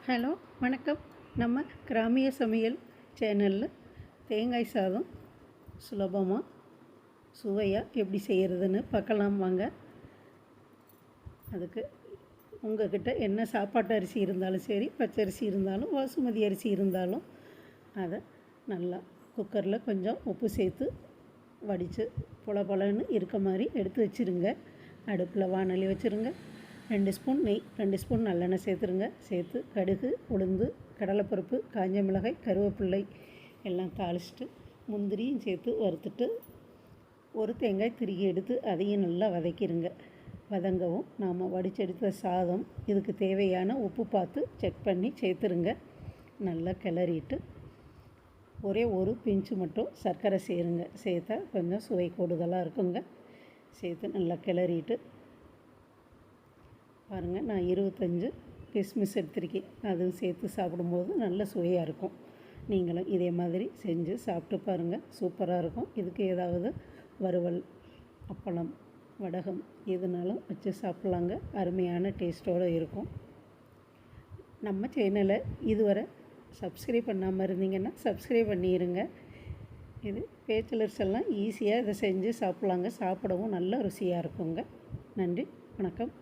Hello வணக்கம். நம்ம கிராமிய சமையல் சேனலில் தேங்காய் சாதம் சுலபமாக சுவையாக எப்படி செய்கிறதுன்னு பார்க்கலாம் வாங்க. அதுக்கு உங்கள்கிட்ட என்ன சாப்பாட்டு அரிசி இருந்தாலும் சரி, பச்சரிசி இருந்தாலும், பாசுமதி அரிசி இருந்தாலும் அதை நல்லா குக்கரில் கொஞ்சம் உப்பு சேர்த்து வடித்து பொலன்னு இருக்க மாதிரி எடுத்து வச்சுருங்க. அடுப்பில் வாணலி வச்சுருங்க. 2 ஸ்பூன் நெய், 2 ஸ்பூன் நல்லெண்ணெய் சேர்த்துருங்க. சேர்த்து கடுகு, உளுந்து, கடலைப்பருப்பு, காஞ்ச மிளகாய், கருவேப்பிள்ளை எல்லாம் தாளிச்சிட்டு முந்திரியும் சேர்த்து வறுத்துட்டு ஒரு தேங்காய் திருகி எடுத்து அதையும் நல்லா வதக்கிடுங்க. வதங்கவும் நாம் வடிச்செடுத்த சாதம் இதுக்கு தேவையான உப்பு பார்த்து செக் பண்ணி சேர்த்துருங்க. நல்லா கிளறிட்டு ஒரே ஒரு பிஞ்சு மட்டும் சர்க்கரை சேருங்க. சேர்த்தா கொஞ்சம் சுவை கூடுதலாக இருக்குங்க. சேர்த்து நல்லா கிளறிட்டு பாருங்கள், நான் 25 கிஸ்மிஸ் எடுத்திருக்கேன். அதுவும் சேர்த்து சாப்பிடும்போது நல்ல சுவையாக இருக்கும். நீங்களும் இதே மாதிரி செஞ்சு சாப்பிட்டு பாருங்கள், சூப்பராக இருக்கும். இதுக்கு ஏதாவது வறுவல், அப்பளம், வடகம் எதுனாலும் வச்சு சாப்பிட்லாங்க. அருமையான டேஸ்ட்டோடு இருக்கும். நம்ம சேனலை இதுவரை சப்ஸ்கிரைப் பண்ணாமல் இருந்தீங்கன்னா சப்ஸ்கிரைப் பண்ணிடுங்க. இது பேச்சுலர்ஸ் எல்லாம் ஈஸியாக இதை செஞ்சு சாப்பிட்லாங்க. சாப்பிடவும் நல்ல ருசியாக இருக்குங்க. நன்றி, வணக்கம்.